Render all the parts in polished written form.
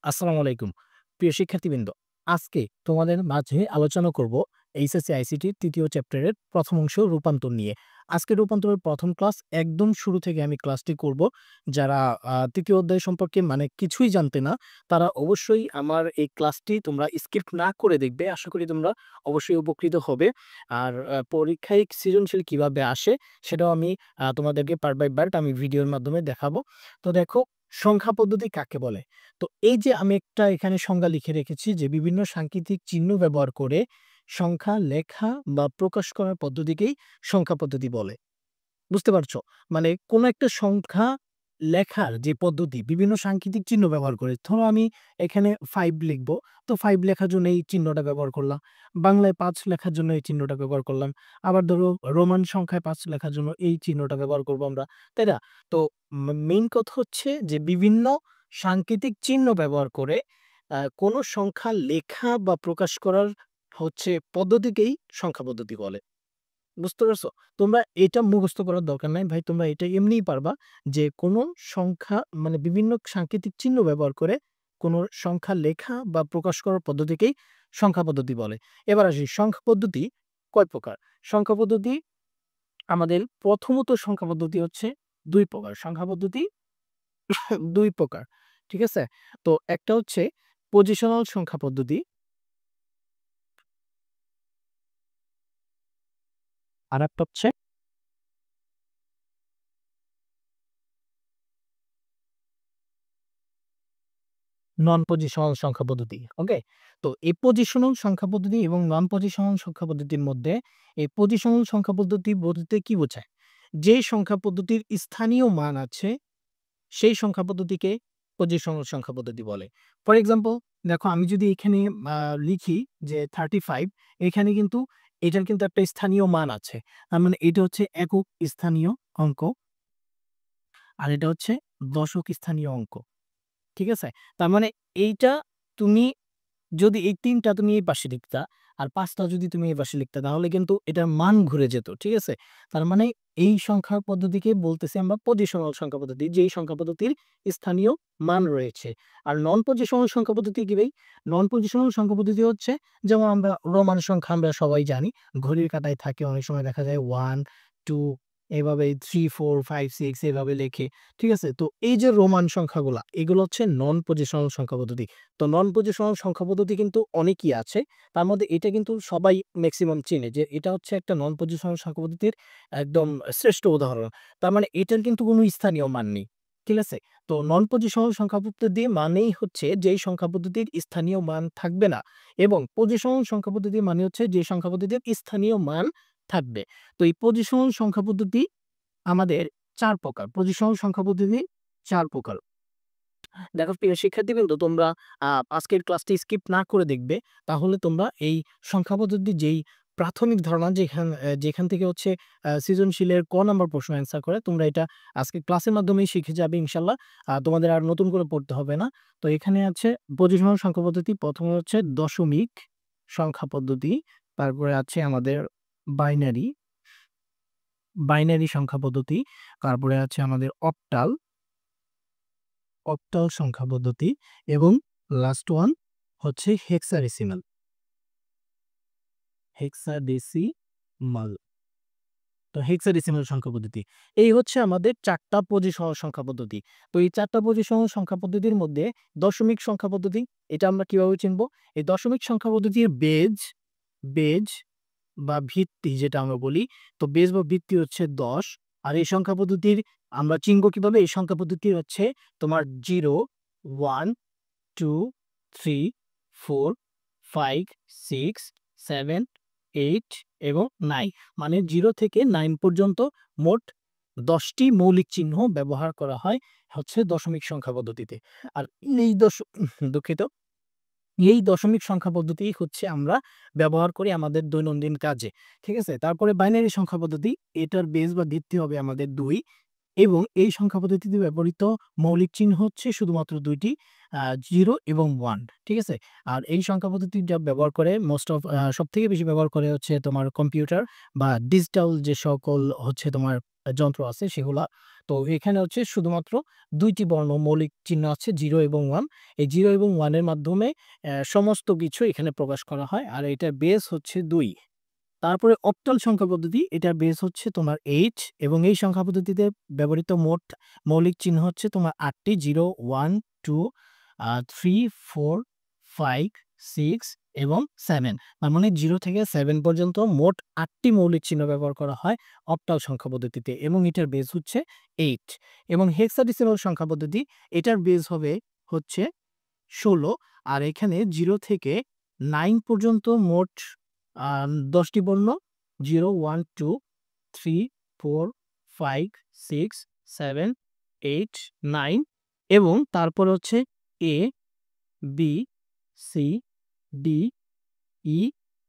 আসসালামু আলাইকুম। প্রিয় শিক্ষার্থীবৃন্দ, আজকে তোমাদের মাঝে আলোচনা করব এইচএসসি আইসিটির ৩য় চ্যাপ্টারের ১ম অংশ রূপান্তর নিয়ে। আজকে রূপান্তরের ১ম ক্লাস একদম শুরু থেকে আমি ক্লাসটি করব। যারা ৩য় অধ্যায় সম্পর্কে মানে কিছুই জানতে না, তারা অবশ্যই আমার এই ক্লাসটি তোমরা স্কিপ না করে দেখবে। আশা করি তোমরা অবশ্যই উপকৃত হবে। আর পরীক্ষায় সৃজনশীল কিভাবে আসে সেটাও আমি তোমাদেরকে পার্ট বাই পার্ট আমি ভিডিওর মাধ্যমে দেখাবো। তো দেখো, সংখ্যা পদ্ধতি কাকে বলে? তো এই যে আমি একটা এখানে সংজ্ঞা লিখে রেখেছি যে বিভিন্ন সাংকেতিক চিহ্ন ব্যবহার করে সংখ্যা লেখা বা প্রকাশ করার পদ্ধতিকেই সংখ্যা পদ্ধতি বলে। বুঝতে পারছো? মানে কোন একটা সংখ্যা লেখার যে পদ্ধতি বিভিন্ন সাংকেতিক চিহ্ন ব্যবহার করে। ধরো আমি এখানে 5 লিখবো। তো 5 লেখার জন্য এই চিহ্নটা ব্যবহার করলাম। বাংলায় 5 লেখার জন্য এই চিহ্নটা ব্যবহার করলাম। আবার ধরো রোমান সংখ্যায় 5 লেখার জন্য এই চিহ্নটা ব্যবহার করব আমরা। তাই না? তো মেইন কথা হচ্ছে যে বিভিন্ন সাংকেতিক চিহ্ন ব্যবহার করে কোন সংখ্যা লেখা বা প্রকাশ করার হচ্ছে পদ্ধতিকেই সংখ্যা পদ্ধতি বলে। বুঝতে পারছো? তোমরা এটা মুখস্থ করার দরকার নাই ভাই। তোমরা এটা এমনিই পারবা যে কোনো সংখ্যা মানে বিভিন্ন সাংকেতিক চিহ্ন ব্যবহার করে কোনো সংখ্যা লেখা বা প্রকাশ করার পদ্ধতিকেই সংখ্যা পদ্ধতি বলে। এবার আসি সংখ্যা পদ্ধতি কয় প্রকার? সংখ্যা পদ্ধতি আমাদের প্রথমত সংখ্যা পদ্ধতি হচ্ছে ২ প্রকার। সংখ্যা পদ্ধতি ২ প্রকার। ঠিক আছে? তো একটা হচ্ছে পজিশনাল সংখ্যা পদ্ধতি, আরেকটা হচ্ছে নন পজিশনাল সংখ্যা পদ্ধতি। ওকে? তো এই পজিশনাল সংখ্যা পদ্ধতি এবং নন পজিশনাল সংখ্যা পদ্ধতির মধ্যে এই পজিশনাল সংখ্যা পদ্ধতি বলতে কি বোঝায়? যে সংখ্যা পদ্ধতির স্থানীয় মান আছে, সেই সংখ্যা পদ্ধতিকে পজিশনাল সংখ্যা পদ্ধতি বলে। ফর এক্সাম্পল, দেখো আমি যদি এখানে আ লিখি যে 35, এখানে কিন্তু এটার কিন্তু একটা স্থানীয় মান আছে। তার মানে এটা হচ্ছে একক স্থানীয় অঙ্ক, আর এটা হচ্ছে দশক স্থানীয় অঙ্ক। ঠিক আছে? তার মানে এইটা তুমি যদি এই ৩ টা তুমি এই পাশে লিখতা, আর ৫ টা যদি তুমি এই পাশে লিখতা, তাহলে কিন্তু এটার মান ঘুরে যেত। ঠিক আছে? তার মানে এই সংখ্যা পদ্ধতিকে বলতেছি আমরা পজিশনাল সংখ্যা পদ্ধতি। যেই সংখ্যা পদ্ধতির স্থানীয় মান রয়েছে। আর নন পজিশনাল সংখ্যা পদ্ধতি কি ভাই? নন পজিশনাল সংখ্যা পদ্ধতি হচ্ছে যেমন আমরা রোমান সংখ্যা আমরা সবাই জানি। ঘড়ির কাঁটায় থাকে, অনেক সময় দেখা যায় 1, 2 এভাবে 3, 4, 5, 6 এভাবে লেখে। ঠিক আছে? তো এই যে রোমান সংখ্যাগুলা, এগুলো হচ্ছে নন পজিশনাল সংখ্যা পদ্ধতি। তো নন পজিশনাল সংখ্যা পদ্ধতি কিন্তু অনেকই আছে। তার মধ্যে এটা কিন্তু সবাই মেক্সিমাম চিনে যে এটা হচ্ছে একটা নন পজিশনাল সংখ্যা পদ্ধতির একদম শ্রেষ্ঠ উদাহরণ। তার মানে এটার কিন্তু কোনো স্থানীয় মান নেই। ঠিক আছে? তো নন পজিশনাল সংখ্যা পদ্ধতি মানেই হচ্ছে যেই সংখ্যা পদ্ধতির স্থানীয় মান থাকবে না, এবং পজিশনাল সংখ্যা পদ্ধতি মানে হচ্ছে যে সংখ্যা পদ্ধতির স্থানীয় মান থাকবে। তো এই পজিশনাল সংখ্যা পদ্ধতি আমাদের ৪ প্রকার। পজিশনাল সংখ্যা পদ্ধতি ৪ প্রকার। দেখো প্রিয় শিক্ষার্থীবৃন্দ, তোমরা আজকের ক্লাসটি স্কিপ না করে দেখবে। তাহলে তোমরা এই সংখ্যা পদ্ধতির যেই প্রাথমিক ধারণা যেখান থেকে হচ্ছে সৃজনশীলের ক নাম্বার প্রশ্ন অ্যান্সার করে, তোমরা এটা আজকে ক্লাসের মাধ্যমেই শিখে যাবে ইনশাআল্লাহ। তোমাদের আর নতুন করে পড়তে হবে না। তো এখানে আছে পজিশনাল সংখ্যা পদ্ধতি। ১ম এ হচ্ছে দশমিক সংখ্যা পদ্ধতি। তারপরে আছে আমাদের বাইনারি, বাইনারি সংখ্যা পদ্ধতি। তারপরে আছে আমাদের অক্টাল, অক্টাল সংখ্যা পদ্ধতি, এবং লাস্ট ওয়ান হচ্ছে হেক্সাডেসিমাল, হেক্সাডেসিমাল। তো হেক্সাডেসিমাল সংখ্যা পদ্ধতি। এই হচ্ছে আমাদের ৪ টা পজিশনাল সংখ্যা পদ্ধতি। তো এই ৪ টা পজিশনাল সংখ্যা পদ্ধতির মধ্যে দশমিক সংখ্যা পদ্ধতি, এটা আমরা কিভাবে চিনব? এই দশমিক সংখ্যা পদ্ধতির বেজ বা ভিত্তি যেটা আমরা বলি, তো বেজ বা ভিত্তি হচ্ছে ১০। আর এই সংখ্যা পদ্ধতির আমরা চিনব কিভাবে? এই সংখ্যা পদ্ধতি হচ্ছে তোমার 0, 1, 2, 3, 4, 5, 6, 7, 8 এবং 9, মানে 0 থেকে 9 পর্যন্ত মোট ১০ টি মৌলিক চিহ্ন ব্যবহার করা হয় হচ্ছে দশমিক সংখ্যা পদ্ধতিতে। আর এই দুঃখিত। এই দশমিক সংখ্যা পদ্ধতি হচ্ছে আমরা ব্যবহার করি আমাদের দৈনন্দিন কাজে। ঠিক আছে? তারপরে বাইনারি সংখ্যা পদ্ধতি, এটার বেস বা ভিত্তি হবে আমাদের ২। এবং এই সংখ্যা পদ্ধতিতে ব্যবহৃত মৌলিক চিহ্ন হচ্ছে শুধুমাত্র ২ টি 0 এবং 1, ঠিক আছে? আর এই সংখ্যা পদ্ধতিটা ব্যবহার করে সবথেকে বেশি ব্যবহার করে হচ্ছে তোমার কম্পিউটার বা ডিজিটাল যে সকল হচ্ছে তোমার যন্ত্র আছে সেগুলা। তো এখানে হচ্ছে শুধুমাত্র ২ টি বর্ণ মৌলিক চিহ্ন আছে 0 এবং 1। এই 0 এবং 1 এর মাধ্যমে সমস্ত কিছু এখানে প্রকাশ করা হয়। আর এটার বেস হচ্ছে ২। তারপরে অক্টাল সংখ্যা পদ্ধতি, এটার বেস হচ্ছে তোমার 8 এবং এই সংখ্যা পদ্ধতিতে ব্যবহৃত মোট মৌলিক চিহ্ন হচ্ছে তোমার ৮ টি 0, 1, 2, 3, 4, 5, 6 এবং 7। তার মানে 0 থেকে 7 পর্যন্ত মোট ৮ টি মৌলিক চিহ্ন ব্যবহার করা হয় অক্টাল সংখ্যা পদ্ধতিতে এবং এটার বেস হচ্ছে 8। এবং হেক্সাডেসিমাল সংখ্যা পদ্ধতি, এটার বেস হবে হচ্ছে ১৬। আর এখানে 0 থেকে 9 পর্যন্ত মোট ১০ টি বর্ণ 0, 1, 2, 3, 4, 5, 6, 7, 8, 9 এবং তারপর হচ্ছে A, B, C, D, E,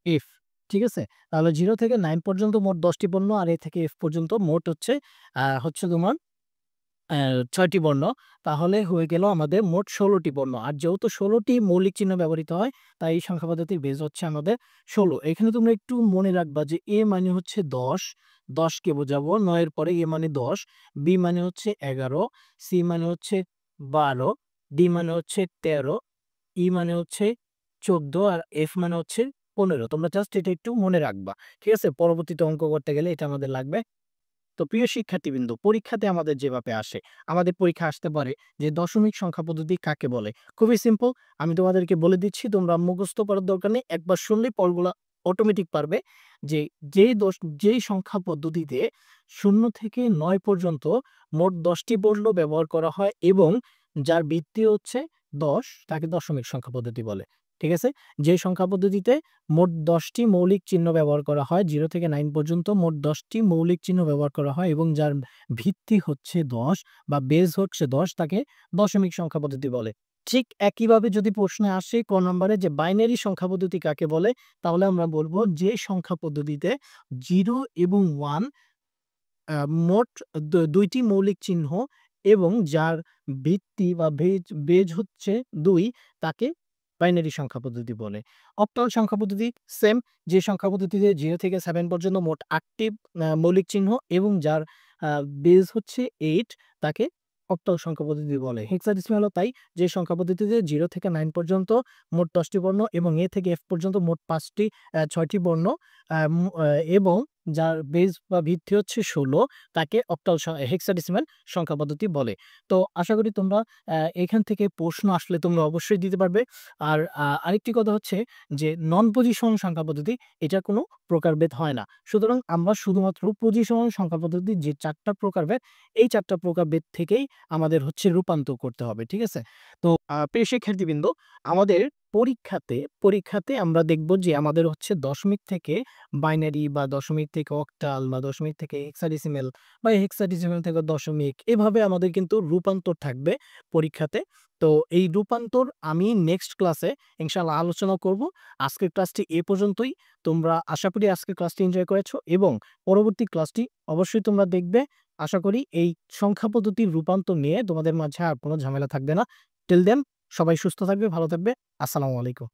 F, ঠিক আছে? তাহলে 0 থেকে 9 পর্যন্ত মোট ১০ টি বর্ণ আর A থেকে F পর্যন্ত মোট হচ্ছে তোমার ৬ টি বর্ণ। তাহলে হয়ে গেল আমাদের মোট ১৬ টি বর্ণ। আর যেহেতু ১৬ টি মৌলিক চিহ্ন ব্যবহৃত হয়, তাই এই সংখ্যা পদ্ধতির বেস হচ্ছে আমাদের ১৬। এখানে তোমরা একটু মনে রাখবা যে A মানে হচ্ছে ১০, ১০ কে বোঝাবো। ৯ এর পরে A মানে ১০, B মানে হচ্ছে ১১, C মানে হচ্ছে ১২, D মানে হচ্ছে ১৩, E মানে হচ্ছে ১৪ আর F মানে হচ্ছে ১৫। তোমরা জাস্ট এটা একটু মনে রাখবা। ঠিক আছে? পরবর্তীতে অঙ্ক করতে গেলে এটা আমাদের লাগবে। তো প্রিয় শিক্ষার্থীবৃন্দ, পরীক্ষাতে আমাদের যেভাবে আসে, আমাদের পরীক্ষা আসতে পারে যে দশমিক সংখ্যা পদ্ধতি কাকে বলে। খুবই সিম্পল, আমি তোমাদেরকে বলে দিচ্ছি, তোমরা মুখস্থ করার দরকার নেই। একবার শুনলেই পড়গুলা অটোমেটিক পারবে যে যেই সংখ্যা পদ্ধতিতে ০ থেকে ৯ পর্যন্ত মোট ১০ টি বর্ণ ব্যবহার করা হয় এবং যার ভিত্তি হচ্ছে ১০, তাকে দশমিক সংখ্যা পদ্ধতি বলে। ঠিক আছে? যে সংখ্যা পদ্ধতিতে মোট ১০ টি মৌলিক চিহ্ন ব্যবহার করা হয়, 0 থেকে 9 পর্যন্ত মোট ১০ টি মৌলিক চিহ্ন ব্যবহার করা হয় এবং যার ভিত্তি হচ্ছে ১০ বা বেস হচ্ছে ১০, তাকে দশমিক সংখ্যা পদ্ধতি বলে। ঠিক একইভাবে যদি প্রশ্নে আসে ক নম্বরে যে বাইনারি সংখ্যা পদ্ধতি কাকে বলে, তাহলে আমরা বলব যে সংখ্যা পদ্ধতিতে 0 এবং 1 আ মোট ২ টি মৌলিক চিহ্ন এবং যার ভিত্তি বা বেজ হচ্ছে ২, তাকে বাইনারি সংখ্যা পদ্ধতি বলে। অক্টাল সংখ্যা পদ্ধতি সেম, যে সংখ্যা পদ্ধতিতে 0 থেকে 7 পর্যন্ত মোট ৮ টি মৌলিক চিহ্ন এবং যার আ বেজ হচ্ছে 8, তাকে অক্টাল সংখ্যা পদ্ধতি বলে। হেক্সাডেসিমালও তাই, যে সংখ্যা পদ্ধতিতে 0 থেকে 9 পর্যন্ত মোট ১০ টি বর্ণ এবং A থেকে F পর্যন্ত মোট ৬ টি বর্ণ আ মু আ এবং যার বেস বা ভিত্তি হচ্ছে ১৬, তাকে হেক্সাডেসিমাল সংখ্যা পদ্ধতি বলে। তো আশা করি তোমরা এখান থেকে প্রশ্ন আসলে তোমরা অবশ্যই দিতে পারবে। আর আরেকটি কথা হচ্ছে যে নন পজিশন সংখ্যা পদ্ধতি, এটা কোনো প্রকারভেদ হয় না। সুতরাং আমরা শুধুমাত্র পজিশনাল সংখ্যা পদ্ধতির যে ৪ টা প্রকারভেদ, এই ৪ টা প্রকারভেদ থেকেই আমাদের হচ্ছে রূপান্তর করতে হবে। ঠিক আছে? তো প্রিয় শিক্ষার্থীবৃন্দ, আমাদের পরীক্ষাতে আমরা দেখব যে আমাদের হচ্ছে দশমিক থেকে বাইনারি বা দশমিক থেকে অক্টাল বা দশমিক থেকে হেক্সাডেসিমাল বা হেক্সাডেসিমাল থেকে দশমিক, এভাবে আমাদের কিন্তু রূপান্তর থাকবে পরীক্ষাতে। তো এই রূপান্তর আমি নেক্সট ক্লাসে ইনশাআল্লাহ আলোচনা করব। আজকের ক্লাসটি এ পর্যন্তই। তোমরা আশা করি আজকের ক্লাসটি এনজয় করেছো এবং পরবর্তী ক্লাসটি অবশ্যই তোমরা দেখবে। আশা করি এই সংখ্যা পদ্ধতির রূপান্তর নিয়ে তোমাদের মাঝে আর কোনো ঝামেলা থাকবে না। টিল দেন সবাই সুস্থ থাকবে, ভালো থাকবে। আসসালামু আলাইকুম।